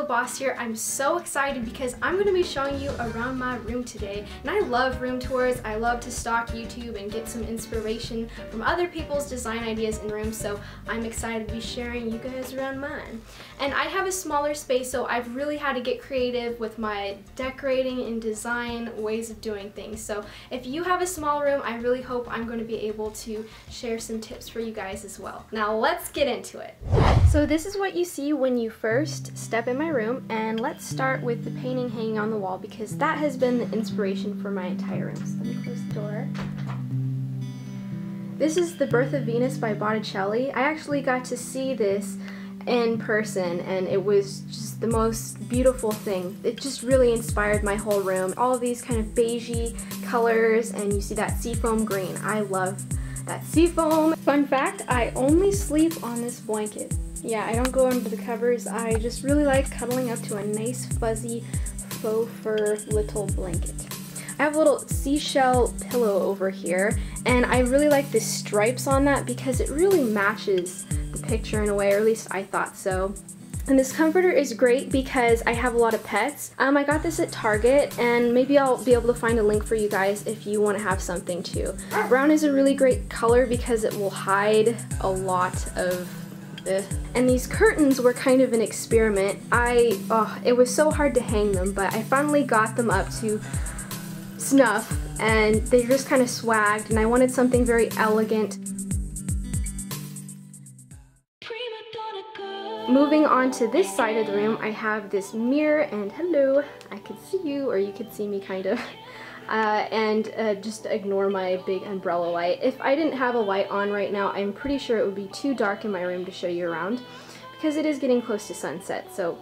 LeBas here. I'm so excited because I'm going to be showing you around my room today. And I love room tours. I love to stalk YouTube and get some inspiration from other people's design ideas in rooms, so I'm excited to be sharing you guys around mine. And I have a smaller space, so I've really had to get creative with my decorating and design ways of doing things. So if you have a small room, I really hope I'm going to be able to share some tips for you guys as well. Now let's get into it. So this is what you see when you first step in my room, and let's start with the painting hanging on the wall because that has been the inspiration for my entire room. So let me close the door. This is The Birth of Venus by Botticelli. I actually got to see this in person and it was just the most beautiful thing. It just really inspired my whole room. All of these kind of beigey colors, and you see that seafoam green. I love that seafoam. Fun fact, I only sleep on this blanket. Yeah, I don't go under the covers. I just really like cuddling up to a nice fuzzy faux fur little blanket. I have a little seashell pillow over here, and I really like the stripes on that because it really matches the picture in a way, or at least I thought so. And this comforter is great because I have a lot of pets. I got this at Target, and maybe I'll be able to find a link for you guys if you want to have something too. Brown is a really great color because it will hide a lot of And these curtains were kind of an experiment. It was so hard to hang them, but I finally got them up to snuff and they just kind of swagged, and I wanted something very elegant. Moving on to this side of the room, I have this mirror, and hello, I could see you, or you could see me kind of. Just ignore my big umbrella light. If I didn't have a light on right now, I'm pretty sure it would be too dark in my room to show you around because it is getting close to sunset. So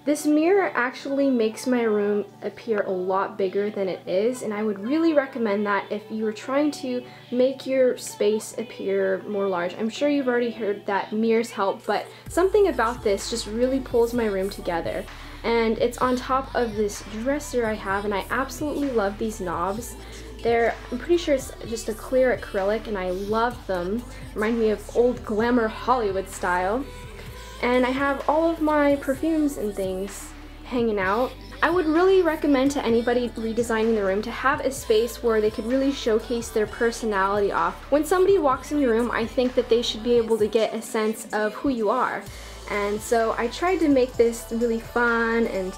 this mirror actually makes my room appear a lot bigger than it is, and I would really recommend that if you were trying to make your space appear more large. I'm sure you've already heard that mirrors help, but something about this just really pulls my room together. And it's on top of this dresser I have, and I absolutely love these knobs. I'm pretty sure it's just a clear acrylic, and I love them. Remind me of old glamour Hollywood style. And I have all of my perfumes and things hanging out. I would really recommend to anybody redesigning the room to have a space where they could really showcase their personality off. When somebody walks in your room, I think that they should be able to get a sense of who you are. And so I tried to make this really fun and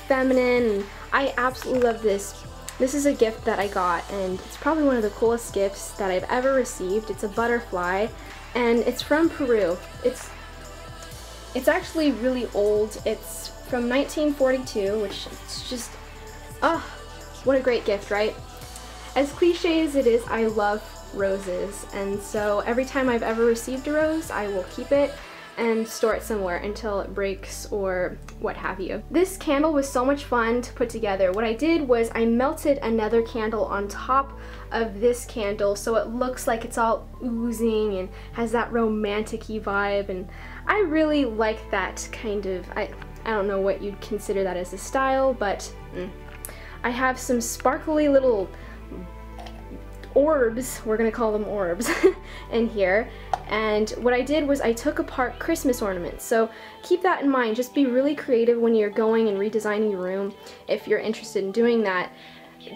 feminine, and I absolutely love this. This is a gift that I got, and it's probably one of the coolest gifts that I've ever received. It's a butterfly, and it's from Peru. It's actually really old. It's from 1942, which is just, what a great gift, right? As cliche as it is, I love roses, and so every time I've ever received a rose, I will keep it and store it somewhere until it breaks or what have you. This candle was so much fun to put together. What I did was I melted another candle on top of this candle so it looks like it's all oozing and has that romantic-y vibe, and I really like that kind of, I don't know what you'd consider that as a style, but I have some sparkly little orbs, we're gonna call them orbs, in here. And what I did was I took apart Christmas ornaments, so keep that in mind. Just be really creative when you're going and redesigning your room if you're interested in doing that.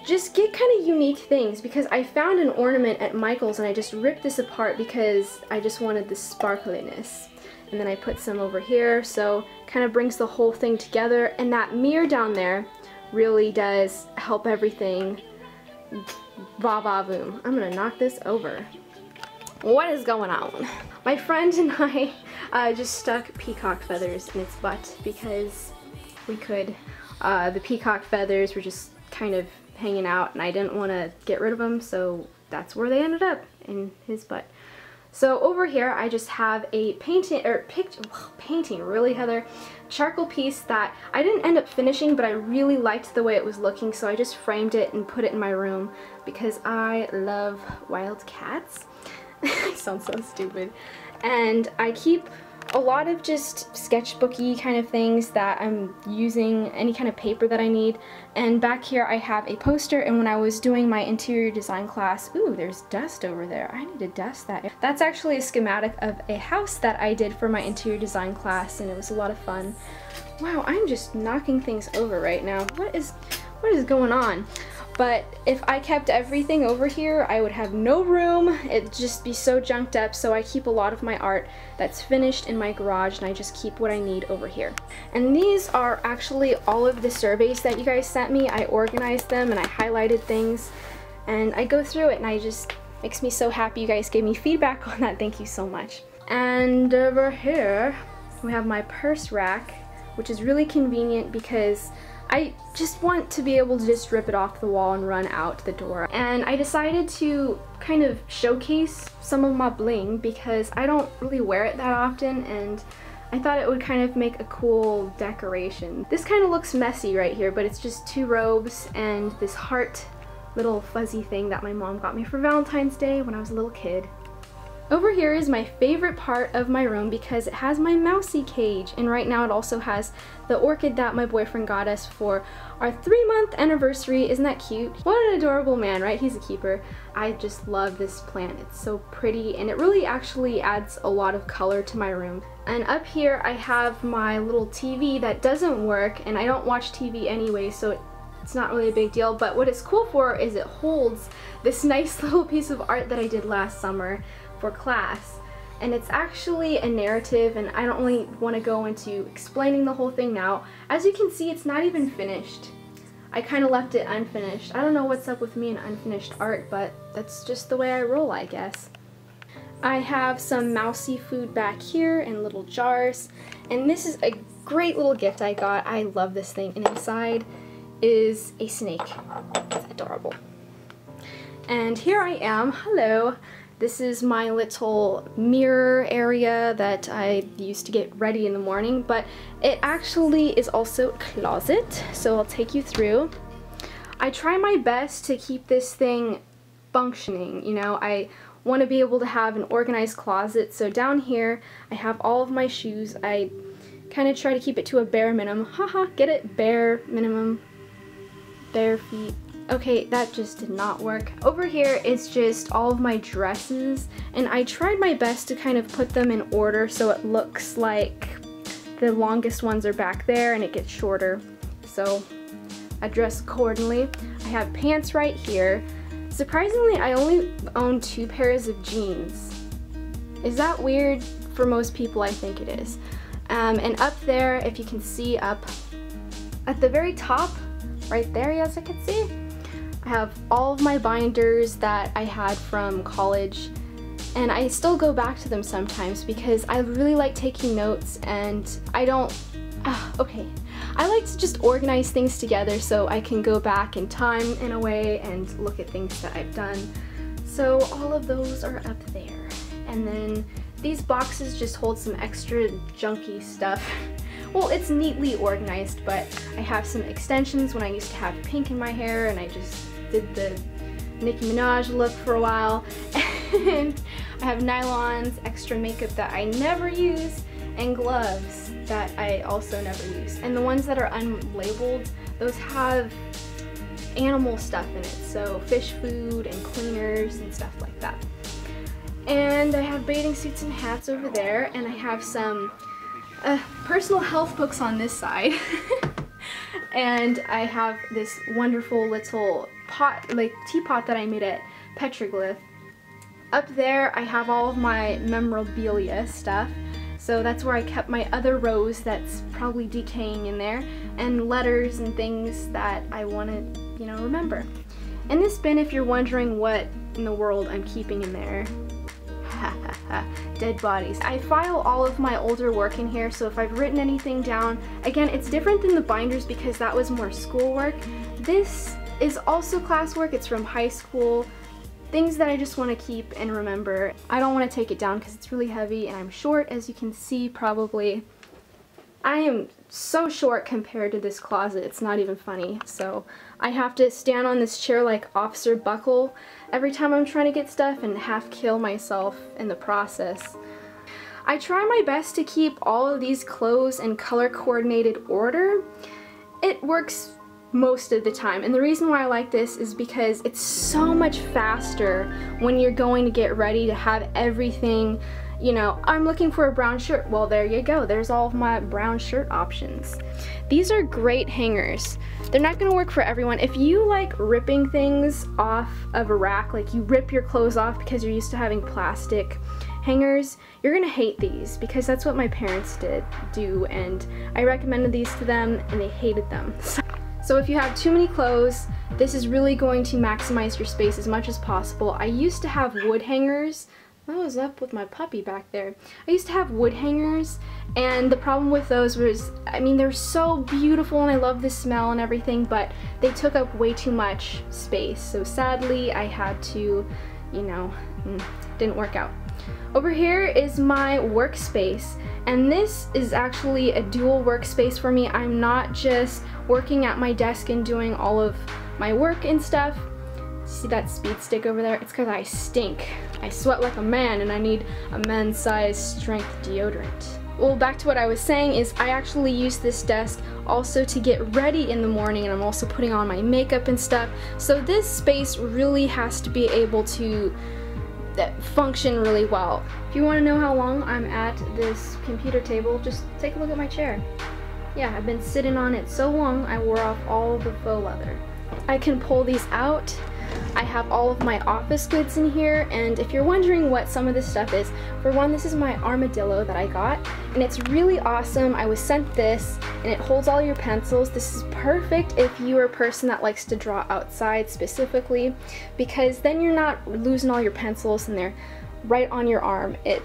Just get kind of unique things, because I found an ornament at Michael's and I just ripped this apart because I just wanted the sparkliness. And then I put some over here, so kind of brings the whole thing together, and that mirror down there really does help everything. Ba ba boom. I'm gonna knock this over. What is going on? My friend and I just stuck peacock feathers in its butt because we could. The peacock feathers were just kind of hanging out and I didn't want to get rid of them, so that's where they ended up, in his butt. So over here I just have a painting, really, Heather, charcoal piece that I didn't end up finishing, but I really liked the way it was looking, so I just framed it and put it in my room because I love wild cats. I sound so stupid. And I keep a lot of just sketchbooky kind of things that I'm using, any kind of paper that I need. And back here I have a poster, and when I was doing my interior design class, ooh, there's dust over there. I need to dust that. That's actually a schematic of a house that I did for my interior design class, and it was a lot of fun. Wow, I'm just knocking things over right now. What is going on? But if I kept everything over here, I would have no room. It'd just be so junked up, so I keep a lot of my art that's finished in my garage, and I just keep what I need over here. And these are actually all of the surveys that you guys sent me. I organized them and I highlighted things, and I go through it, and I just makes me so happy you guys gave me feedback on that. Thank you so much. And over here, we have my purse rack, which is really convenient because I just want to be able to just rip it off the wall and run out the door. And I decided to kind of showcase some of my bling because I don't really wear it that often, and I thought it would kind of make a cool decoration. This kind of looks messy right here, but it's just 2 robes and this heart little fuzzy thing that my mom got me for Valentine's Day when I was a little kid. Over here is my favorite part of my room because it has my mousy cage, and right now it also has the orchid that my boyfriend got us for our 3-month anniversary. Isn't that cute? What an adorable man, right? He's a keeper. I just love this plant. It's so pretty, and it really actually adds a lot of color to my room. And up here I have my little TV that doesn't work, and I don't watch TV anyway, so it's not really a big deal, but what it's cool for is it holds this nice little piece of art that I did last summer for class. And it's actually a narrative, and I don't really want to go into explaining the whole thing now. As you can see, it's not even finished. I kind of left it unfinished. I don't know what's up with me and unfinished art, but that's just the way I roll, I guess. I have some mousy food back here in little jars, and this is a great little gift I got. I love this thing, and inside is a snake. It's adorable. And here I am. Hello. This is my little mirror area that I used to get ready in the morning, but it actually is also a closet, so I'll take you through. I try my best to keep this thing functioning, you know. I want to be able to have an organized closet, so down here I have all of my shoes. I kind of try to keep it to a bare minimum. Haha, get it? Bare minimum. Bare feet. Okay, that just did not work. Over here is just all of my dresses, and I tried my best to kind of put them in order so it looks like the longest ones are back there and it gets shorter. So I dress accordingly. I have pants right here. Surprisingly, I only own 2 pairs of jeans. Is that weird? For most people, I think it is. And up there, if you can see up at the very top, right there, yes, I can see, I have all of my binders that I had from college, and I still go back to them sometimes because I really like taking notes, and I don't, okay, I like to just organize things together so I can go back in time in a way and look at things that I've done. So all of those are up there, and then these boxes just hold some extra junky stuff. Well, it's neatly organized, but I have some extensions when I used to have pink in my hair, and I just did the Nicki Minaj look for a while. And I have nylons, extra makeup that I never use, and gloves that I also never use. And the ones that are unlabeled, those have animal stuff in it, so fish food and cleaners and stuff like that. And I have bathing suits and hats over there, and I have some personal health books on this side. And I have this wonderful little pot, like teapot that I made at Petroglyph. Up there I have all of my memorabilia stuff, so that's where I kept my other rose that's probably decaying in there, and letters and things that I want to, you know, remember. And this bin, if you're wondering what in the world I'm keeping in there, dead bodies. I file all of my older work in here, so if I've written anything down, again, it's different than the binders because that was more schoolwork. This is also classwork. It's from high school. Things that I just want to keep and remember. I don't want to take it down because it's really heavy, and I'm short, as you can see probably. I am so short compared to this closet, it's not even funny. So I have to stand on this chair like Officer Buckle every time I'm trying to get stuff and half kill myself in the process. I try my best to keep all of these clothes in color coordinated order. It works most of the time, and the reason why I like this is because it's so much faster when you're going to get ready to have everything you know, I'm looking for a brown shirt. Well, there you go. There's all of my brown shirt options. These are great hangers. They're not gonna work for everyone. If you like ripping things off of a rack, like you rip your clothes off because you're used to having plastic hangers, you're gonna hate these because that's what my parents do, and I recommended these to them and they hated them. So if you have too many clothes, this is really going to maximize your space as much as possible. I used to have wood hangers. What was up with my puppy back there? I used to have wood hangers, and the problem with those was, I mean, they're so beautiful and I love the smell and everything, but they took up way too much space. So sadly, I had to, you know, didn't work out. Over here is my workspace, and this is actually a dual workspace for me. I'm not just working at my desk and doing all of my work and stuff. See that speed stick over there? It's because I stink. I sweat like a man and I need a men's size strength deodorant. Well, back to what I was saying is I actually use this desk also to get ready in the morning, and I'm also putting on my makeup and stuff. So this space really has to be able to function really well. If you want to know how long I'm at this computer table, just take a look at my chair. Yeah, I've been sitting on it so long I wore off all the faux leather. I can pull these out. I have all of my office goods in here, and if you're wondering what some of this stuff is, for one, this is my armadillo that I got, and it's really awesome. I was sent this, and it holds all your pencils. This is perfect if you're a person that likes to draw outside specifically, because then you're not losing all your pencils and they're right on your arm. It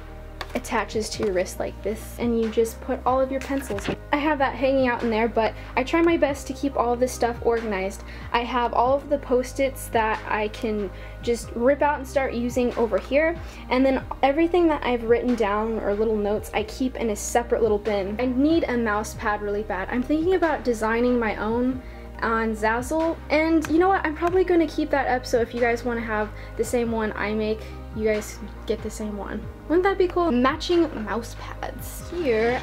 attaches to your wrist like this, and you just put all of your pencils in. I have that hanging out in there, but I try my best to keep all of this stuff organized. I have all of the post-its that I can just rip out and start using over here, and then everything that I've written down or little notes I keep in a separate little bin. I need a mouse pad really bad. I'm thinking about designing my own on Zazzle, and you know what, I'm probably going to keep that up, so if you guys want to have the same one I make, you guys get the same one. Wouldn't that be cool? Matching mouse pads. Here,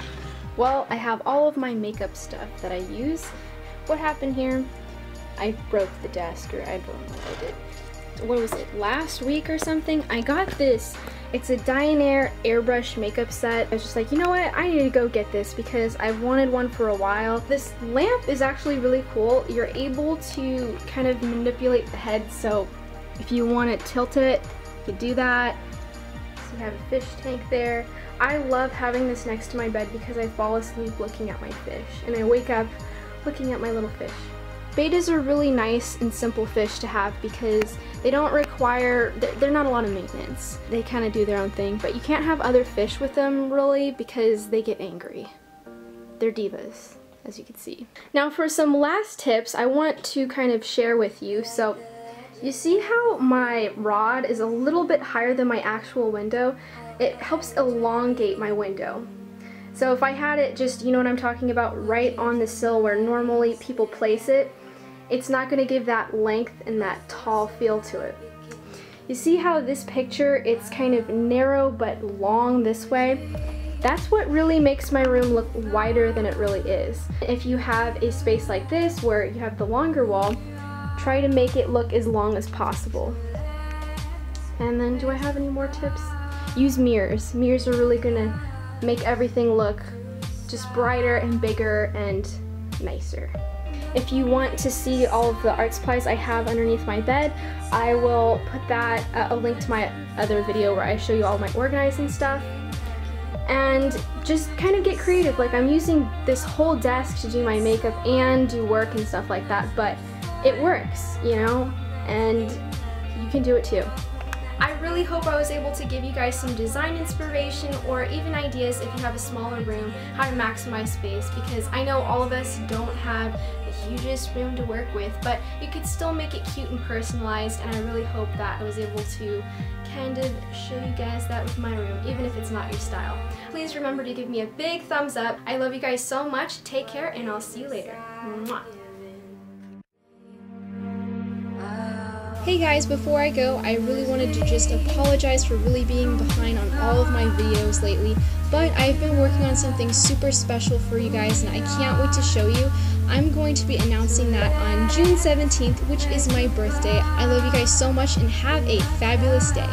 well, I have all of my makeup stuff that I use. What happened here? I broke the desk, or I don't know what I did. What was it, last week or something? I got this. It's a Dianair airbrush makeup set. I was just like, you know what? I need to go get this because I've wanted one for a while. This lamp is actually really cool. You're able to kind of manipulate the head, so if you want to tilt it, you do that. So you have a fish tank there. I love having this next to my bed because I fall asleep looking at my fish, and I wake up looking at my little fish. Betas are really nice and simple fish to have because they don't require, they're not a lot of maintenance. They kind of do their own thing, but you can't have other fish with them really because they get angry. They're divas, as you can see. Now for some last tips I want to kind of share with you. So you see how my rod is a little bit higher than my actual window? It helps elongate my window. So if I had it just, you know what I'm talking about, right on the sill where normally people place it, it's not going to give that length and that tall feel to it. You see how this picture, it's kind of narrow but long this way? That's what really makes my room look wider than it really is. If you have a space like this where you have the longer wall, try to make it look as long as possible. And then, do I have any more tips? Use mirrors. Mirrors are really gonna make everything look just brighter and bigger and nicer. If you want to see all of the art supplies I have underneath my bed, I will put that, a link to my other video where I show you all my organizing stuff. And just kind of get creative. Like, I'm using this whole desk to do my makeup and do work and stuff like that, but it works, you know, and you can do it too. I really hope I was able to give you guys some design inspiration or even ideas if you have a smaller room, how to maximize space, because I know all of us don't have the hugest room to work with, but you could still make it cute and personalized, and I really hope that I was able to kind of show you guys that with my room, even if it's not your style. Please remember to give me a big thumbs up. I love you guys so much. Take care, and I'll see you later. Mwah. Hey guys, before I go, I really wanted to just apologize for really being behind on all of my videos lately, but I've been working on something super special for you guys and I can't wait to show you. I'm going to be announcing that on June 17th, which is my birthday. I love you guys so much and have a fabulous day.